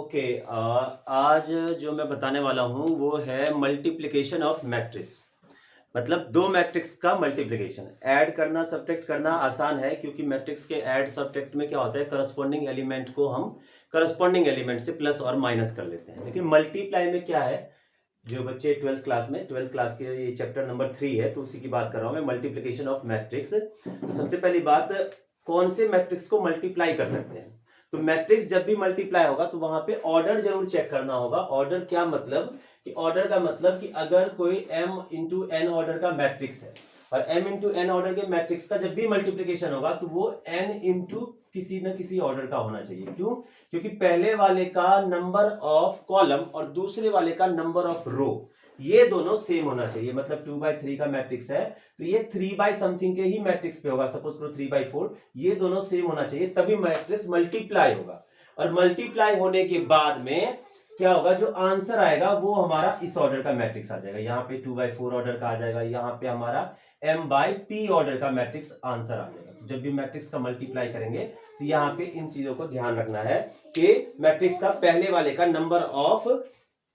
Okay. आज जो मैं बताने वाला हूँ वो है मल्टीप्लिकेशन ऑफ मैट्रिक्स। मतलब दो मैट्रिक्स का मल्टीप्लिकेशन। ऐड करना सब्ट्रैक्ट करना आसान है, क्योंकि मैट्रिक्स के ऐड सब्ट्रैक्ट में क्या होता है, करस्पॉन्डिंग एलिमेंट को हम करस्पॉन्डिंग एलिमेंट से प्लस और माइनस कर लेते हैं। लेकिन मल्टीप्लाई में क्या है, जो बच्चे ट्वेल्थ क्लास के ये चैप्टर नंबर 3 है, तो उसी की बात कर रहा हूँ मैं, मल्टीप्लिकेशन ऑफ मैट्रिक्स। तो सबसे पहली बात, कौन से मैट्रिक्स को मल्टीप्लाई कर सकते हैं। तो मैट्रिक्स जब भी मल्टीप्लाई होगा तो वहां पे ऑर्डर जरूर चेक करना होगा। ऑर्डर क्या मतलब कि ऑर्डर का मतलब कि अगर कोई m इंटू एन ऑर्डर का मैट्रिक्स है और m इंटू एन ऑर्डर के मैट्रिक्स का जब भी मल्टीप्लिकेशन होगा तो वो n इंटू किसी न किसी ऑर्डर का होना चाहिए। क्यों? क्योंकि पहले वाले का नंबर ऑफ कॉलम और दूसरे वाले का नंबर ऑफ रो, ये दोनों सेम होना चाहिए। मतलब 2/3 का मैट्रिक्स है तो ये 3 बाई समथिंग के ही मैट्रिक्स पे होगा, सपोज करो 3/4। ये दोनों सेम होना चाहिए, तभी मैट्रिक्स मल्टीप्लाई होगा। और मल्टीप्लाई होने के बाद में क्या होगा, जो आंसर आएगा वो हमारा इस ऑर्डर का मैट्रिक्स आ जाएगा। यहाँ पे 2/4 ऑर्डर का आ जाएगा, यहाँ पे हमारा m/p ऑर्डर का मैट्रिक्स आंसर आ जाएगा। तो जब भी मैट्रिक्स का मल्टीप्लाई करेंगे तो यहाँ पे इन चीजों को ध्यान रखना है कि मैट्रिक्स का पहले वाले का नंबर ऑफ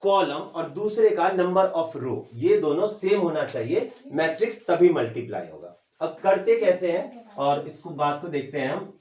कॉलम और दूसरे का नंबर ऑफ रो, ये दोनों सेम होना चाहिए, मैट्रिक्स तभी मल्टीप्लाई होगा। अब करते कैसे हैं, और इसको बात को देखते हैं हम।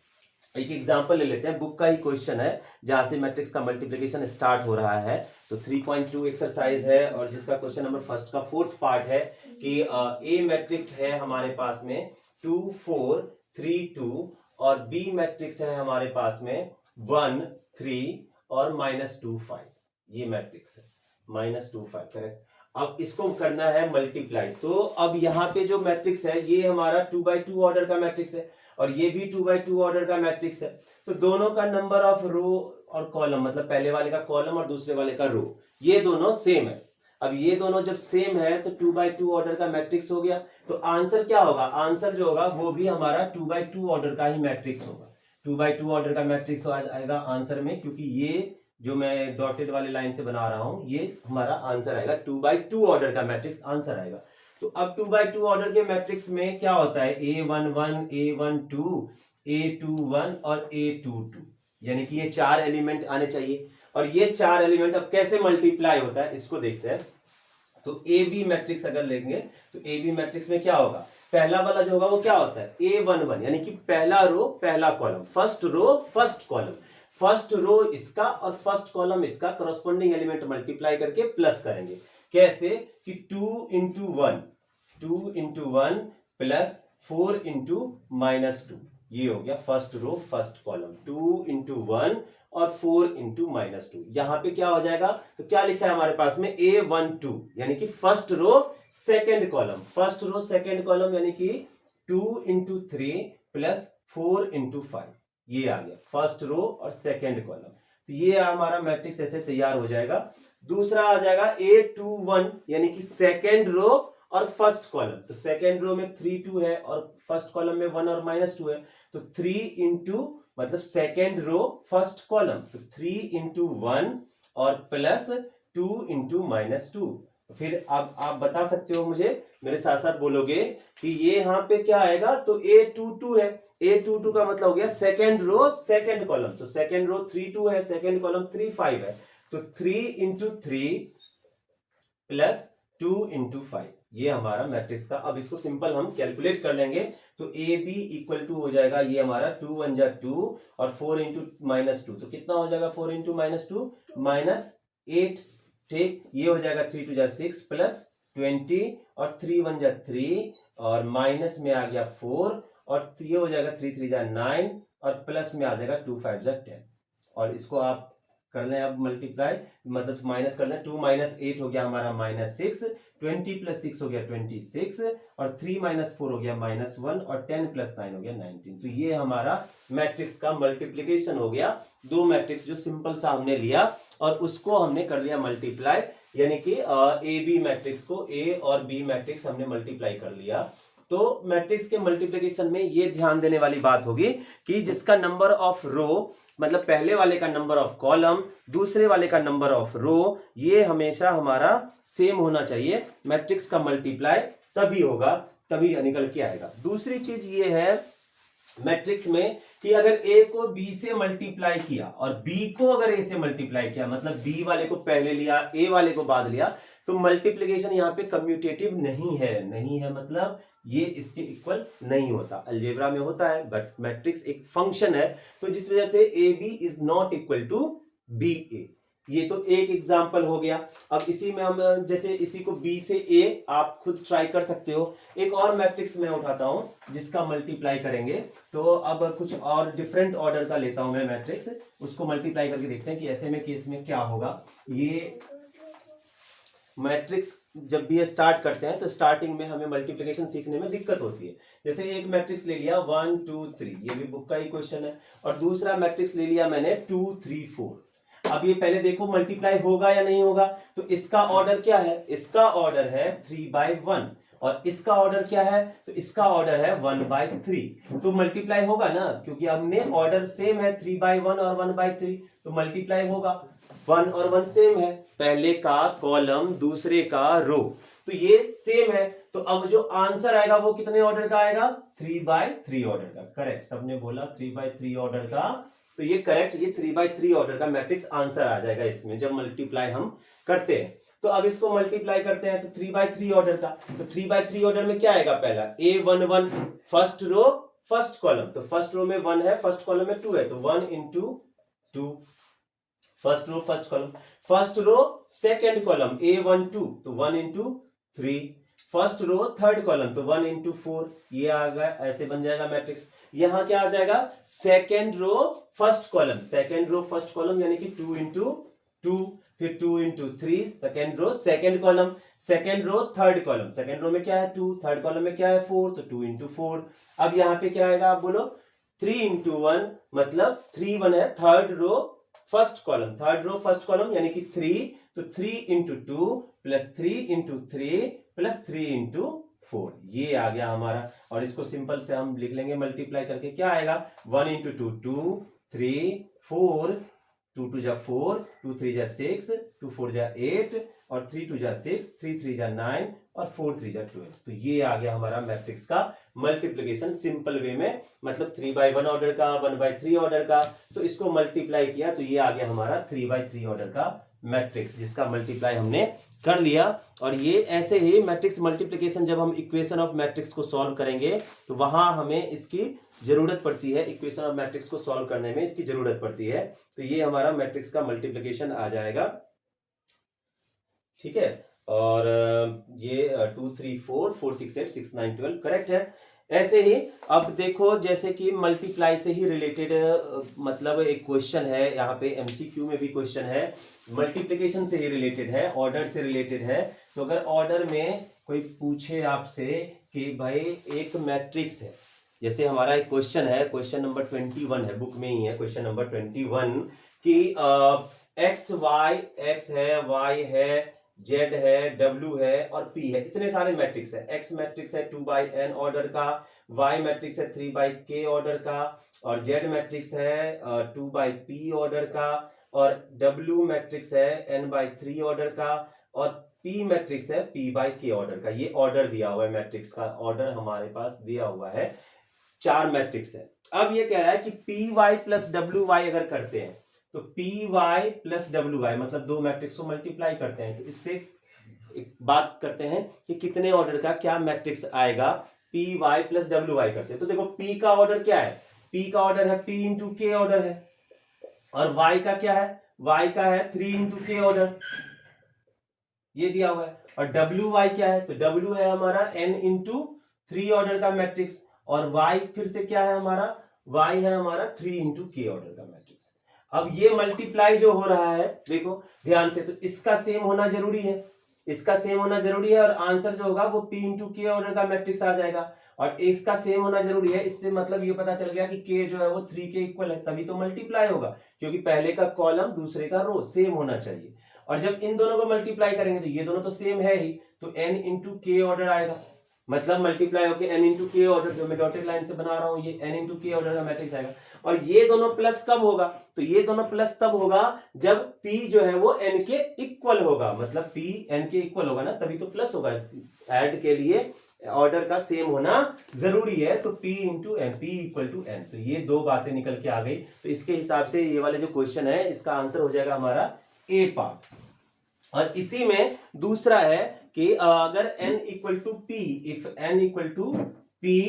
एक एग्जांपल ले लेते हैं, बुक का ही क्वेश्चन है जहां से मैट्रिक्स का मल्टीप्लिकेशन स्टार्ट हो रहा है। तो 3.2 एक्सरसाइज है, और जिसका क्वेश्चन नंबर फर्स्ट का फोर्थ पार्ट है कि ए मैट्रिक्स है हमारे पास में 2 4 3 2, और बी मैट्रिक्स है हमारे पास में 1 3 और -2 5। ये मैट्रिक्स है -2 5, करेक्ट। अब इसको करना है मल्टीप्लाई। तो अब यहाँ पे जो मैट्रिक्स है ये हमारा 2/2 ऑर्डर का मैट्रिक्स है, और ये भी 2/2 ऑर्डर का मैट्रिक्स है। तो दोनों का नंबर ऑफ रो और कॉलम, मतलब पहले वाले का कॉलम और दूसरे वाले का रो, ये दोनों सेम है। अब ये दोनों जब सेम है तो 2/2 ऑर्डर का मैट्रिक्स हो गया। तो आंसर क्या होगा, आंसर जो होगा वो भी हमारा 2/2 ऑर्डर का ही मैट्रिक्स होगा। 2/2 ऑर्डर का मैट्रिक्स आएगा आंसर में, क्योंकि ये जो मैं डॉटेड वाले लाइन से बना रहा हूं ये हमारा आंसर आएगा। 2/2 ऑर्डर का मैट्रिक्स आंसर आएगा। तो अब 2/2 ऑर्डर के मैट्रिक्स में क्या होता है, A11 A12 A21 और A22, यानी कि ये 4 एलिमेंट आने चाहिए। और ये 4 एलिमेंट अब कैसे मल्टीप्लाई होता है इसको देखते हैं। तो ए बी मैट्रिक्स अगर लेंगे तो ए बी मैट्रिक्स में क्या होगा, पहला वाला जो होगा वो क्या होता है A11, यानी कि पहला रो पहला column, first row first column. First row इसका और फर्स्ट कॉलम इसका, करस्पॉन्डिंग एलिमेंट मल्टीप्लाई करके प्लस करेंगे। कैसे कि 2 इंटू 1 प्लस 4 इंटू -2, ये हो गया first row first column. 2 into 1 और 4 इंटू -2, यहां पे क्या हो जाएगा, तो क्या लिखा है हमारे पास में A12, यानी कि first row second column. First row second column यानी कि 2 इंटू 3 प्लस 4 इंटू 5, ये आ गया फर्स्ट रो और सेकेंड कॉलम। तो ये हमारा मैट्रिक्स ऐसे तैयार हो जाएगा। दूसरा आ जाएगा A21, यानी कि सेकेंड रो और फर्स्ट कॉलम। तो सेकेंड रो में 3 2 है और फर्स्ट कॉलम में 1 और -2 है। तो 3 इंटू मतलब सेकेंड रो फर्स्ट कॉलम, तो 3 इंटू 1 और प्लस 2 इंटू -2। फिर अब आप बता सकते हो, मुझे मेरे साथ साथ बोलोगे कि ये यहाँ पे क्या आएगा, तो A22 है। A22 का मतलब हो गया सेकेंड रो सेकेंड कॉलम। तो सेकेंड रो 3 2 है, सेकेंड कॉलम 3 5 है। तो 3 इंटू 3 प्लस 2 इंटू 5, ये हमारा मैट्रिक्स का। अब इसको सिंपल हम कैलकुलेट कर लेंगे। तो ए बी इक्वल टू हो जाएगा ये हमारा 2 1 जा 2 और 4 इंटू -2, तो कितना हो जाएगा 4 इंटू -2 -8, ठीक। ये हो जाएगा 3 2 जा 6 प्लस 20 और 3 1 जा 3 और माइनस में आ गया 4 और ये हो जाएगा 3 3 जा 9 और प्लस में आ जाएगा 2 5 जा 10। और इसको आप कर लें अब मल्टीप्लाई, मतलब माइनस कर लें। 2 -8 हो गया हमारा -6, 20 + 6 हो गया 26 और 3 - 4 हो गया -1 और 10 + 9 हो गया 19। तो ये हमारा मैट्रिक्स का मल्टीप्लिकेशन हो गया। दो मैट्रिक्स जो सिंपल सा हमने लिया और उसको हमने कर लिया मल्टीप्लाई, यानी कि ए बी मैट्रिक्स को ए और बी मैट्रिक्स हमने मल्टीप्लाई कर लिया। तो मैट्रिक्स के मल्टीप्लिकेशन में ये ध्यान देने वाली बात होगी कि जिसका नंबर ऑफ रो, मतलब पहले वाले का नंबर ऑफ कॉलम दूसरे वाले का नंबर ऑफ रो, ये हमेशा हमारा सेम होना चाहिए। मैट्रिक्स का मल्टीप्लाई तभी होगा, तभी निकल के आएगा। दूसरी चीज ये है मैट्रिक्स में कि अगर ए को बी से मल्टीप्लाई किया और बी को अगर ए से मल्टीप्लाई किया, मतलब बी वाले को पहले लिया ए वाले को बाद लिया, तो मल्टीप्लिकेशन यहाँ पे कम्यूटेटिव नहीं है मतलब ये इसके इक्वल नहीं होता। अलजेब्रा में होता है बट मैट्रिक्स एक फंक्शन है, तो जिस वजह से A B is not equal to B A. ये तो एक एग्जाम्पल हो गया। अब इसी में हम जैसे इसी को b से a आप खुद ट्राई कर सकते हो। एक और मैट्रिक्स मैं उठाता हूं जिसका मल्टीप्लाई करेंगे, तो अब कुछ और डिफरेंट ऑर्डर का लेता हूं मैं मैट्रिक्स, उसको मल्टीप्लाई करके देखते हैं कि ऐसे में केस में क्या होगा। ये मैट्रिक्स जब भी ये स्टार्ट करते हैं तो स्टार्टिंग में हमें मल्टीप्लिकेशन सीखने में दिक्कत होती है। जैसे एक मैट्रिक्स ले लिया 1 2 3, ये भी बुक का ही क्वेश्चन है, और दूसरा मैट्रिक्स ले लिया मैंने 2 3 4। अब ये पहले देखो मल्टीप्लाई होगा या नहीं होगा, तो इसका ऑर्डर क्या है, इसका ऑर्डर है 3/1, और इसका ऑर्डर क्या है, तो इसका ऑर्डर है 1/3। तो मल्टीप्लाई होगा ना, क्योंकि हमने ऑर्डर सेम है 3/1 और 1/3, तो मल्टीप्लाई होगा। 1 और 1 सेम है, पहले का कॉलम दूसरे का रो, तो ये सेम है। तो अब जो आंसर आएगा वो कितने ऑर्डर का आएगा, 3/3 ऑर्डर का। करेक्ट, सबने बोला 3/3 ऑर्डर का, तो ये करेक्ट, ये 3/3 ऑर्डर का मैट्रिक्स आंसर आ जाएगा इसमें जब मल्टीप्लाई हम करते हैं। तो अब इसको मल्टीप्लाई करते हैं तो 3/3 ऑर्डर का, तो 3/3 ऑर्डर में क्या आएगा, पहला A11 first row first column, तो फर्स्ट रो में 1 है, फर्स्ट कॉलम में 2 है, तो 1 into 2 first row first column. First row second column A12, तो 1 into 3। First row third column, तो 1 into 4, ये आ गया, ऐसे बन जाएगा मैट्रिक्स। यहां क्या आ जाएगा, second row first column, second row first column यानी कि 2 into 2, फिर 2 into 3 second row second column, second row third column, second row में क्या है 2, थर्ड कॉलम में क्या है 4, तो 2 into 4। अब यहाँ पे क्या आएगा, आप बोलो 3 into 1, मतलब 3 1 है, third row first column, third row first column यानी कि 3, तो 3 into 2 plus 3 into 3 plus 3 into 4, ये आ गया हमारा। और इसको सिंपल से हम लिख लेंगे मल्टीप्लाई करके, क्या आएगा 1 into 2 2, 3 4, 2 2 जा 4, 2 3 जा 6, 2 4 जा 8, और 3 2 जा 6, 3 3 जा 9, और 4 3 जा 12। तो ये आ गया हमारा मैट्रिक्स का मल्टीप्लिकेशन सिंपल वे में, मतलब 3/1 ऑर्डर का, 1/3 ऑर्डर का, तो इसको मल्टीप्लाई किया तो ये आ गया हमारा 3/3 ऑर्डर का मैट्रिक्स, जिसका मल्टीप्लाई हमने कर लिया। और ये ऐसे ही मैट्रिक्स मल्टीप्लिकेशन जब हम इक्वेशन ऑफ मैट्रिक्स को सॉल्व करेंगे तो वहां हमें इसकी जरूरत पड़ती है, इक्वेशन ऑफ मैट्रिक्स को सॉल्व करने में इसकी जरूरत पड़ती है। तो ये हमारा मैट्रिक्स का मल्टीप्लिकेशन आ जाएगा, ठीक है। और ये 2 3 4 4 6 8 6 9 12 करेक्ट है। ऐसे ही अब देखो, जैसे कि मल्टीप्लाई से ही रिलेटेड मतलब एक क्वेश्चन है यहाँ पे, एमसीक्यू में भी क्वेश्चन है, मल्टीप्लिकेशन से ही रिलेटेड है, ऑर्डर से रिलेटेड है। तो अगर ऑर्डर में कोई पूछे आपसे कि भाई एक मैट्रिक्स है, जैसे हमारा एक क्वेश्चन है, क्वेश्चन नंबर 21 है, बुक में ही है क्वेश्चन नंबर 21, कि एक्स वाई, एक्स है, वाई है, जेड है, डब्ल्यू है और पी है, इतने सारे मैट्रिक्स है। एक्स मैट्रिक्स है 2/n ऑर्डर का, वाई मैट्रिक्स है 3/k ऑर्डर का, और जेड मैट्रिक्स है 2/p ऑर्डर का, और डब्ल्यू मैट्रिक्स है n/3 ऑर्डर का, और पी मैट्रिक्स है p/k ऑर्डर का। ये ऑर्डर दिया हुआ है, मैट्रिक्स का ऑर्डर हमारे पास दिया हुआ है, 4 मैट्रिक्स है। अब ये कह रहा है कि py प्लस wy अगर करते हैं तो py प्लस wy, मतलब दो मैट्रिक्स को मल्टीप्लाई करते हैं, तो इससे एक बात करते हैं कि कितने ऑर्डर का क्या मैट्रिक्स आएगा py प्लस wy करते हैं। तो देखो p का ऑर्डर क्या है, p का ऑर्डर है p इंटू k ऑर्डर है, और y का क्या है, y का है 3 इंटू k ऑर्डर, ये दिया हुआ है। और wy क्या है, तो w है हमारा n इंटू 3 ऑर्डर का मैट्रिक्स, और y फिर से क्या है हमारा, y है हमारा 3 इंटू k ऑर्डर का मैट्रिक्स। अब ये मल्टीप्लाई जो हो रहा है, देखो ध्यान से, तो इसका सेम होना जरूरी है, इसका सेम होना जरूरी है, और आंसर जो होगा वो p इंटू k ऑर्डर का मैट्रिक्स आ जाएगा, और इसका सेम होना जरूरी है। इससे मतलब ये पता चल गया कि k जो है वो 3 के इक्वल है, तभी तो मल्टीप्लाई होगा, क्योंकि पहले का कॉलम दूसरे का रो सेम होना चाहिए। और जब इन दोनों को मल्टीप्लाई करेंगे तो ये दोनों तो सेम है ही, तो n इंटू k ऑर्डर आएगा, मतलब मल्टीप्लाई होकर n इंटू k ऑर्डर, जो मैं डॉटेड लाइन से बना रहा हूं, ये n इंटू k ऑर्डर का मैट्रिक्स आएगा। और ये दोनों प्लस कब होगा, तो ये दोनों प्लस तब होगा जब p जो है वो n के इक्वल होगा, मतलब p n के इक्वल होगा ना, तभी तो प्लस होगा। ऐड के लिए ऑर्डर का सेम होना जरूरी है। तो P into n, P equal to n, तो ये दो बातें निकल के आ गई। तो इसके हिसाब से ये वाले जो क्वेश्चन है इसका आंसर हो जाएगा हमारा ए पार्ट। और इसी में दूसरा है कि अगर n equal to p, if n equal to p,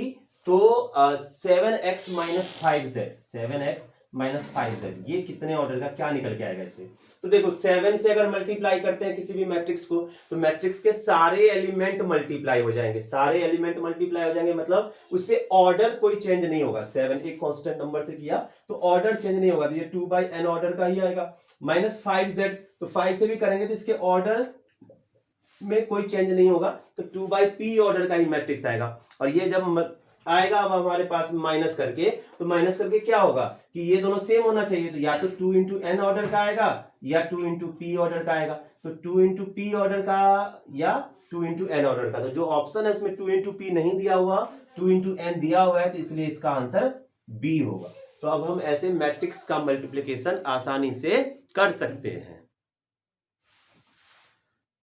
तो 7x minus 5z, 7x minus 5z, ये कितने ऑर्डर का क्या निकल के आएगा इससे? तो देखो 7 से अगर मल्टीप्लाई करते हैं किसी भी मैट्रिक्स को, तो मैट्रिक्स के सारे एलिमेंट मल्टीप्लाई हो जाएंगे, सारे एलिमेंट मल्टीप्लाई हो जाएंगे, मतलब उससे ऑर्डर कोई चेंज नहीं होगा। 7 एक कांस्टेंट नंबर से किया तो ऑर्डर चेंज नहीं होगा, तो ये 2/n ऑर्डर का ही आएगा। माइनस 5z, तो 5 से भी करेंगे तो इसके ऑर्डर में कोई चेंज नहीं होगा, तो 2/p ऑर्डर का ही मैट्रिक्स आएगा। और ये जब आएगा अब हमारे पास माइनस करके, तो माइनस करके क्या होगा कि ये दोनों सेम होना चाहिए, तो या तो 2 इंटू एन ऑर्डर का आएगा या 2 इंटू पी ऑर्डर का आएगा। तो 2 इंटू पी ऑर्डर का या 2 इंटू एन ऑर्डर का, तो जो ऑप्शन है उसमें 2 इंटू पी नहीं दिया हुआ, 2 इंटू एन दिया हुआ है, तो इसलिए इसका आंसर बी होगा। तो अब हम ऐसे मैट्रिक्स का मल्टीप्लिकेशन आसानी से कर सकते हैं।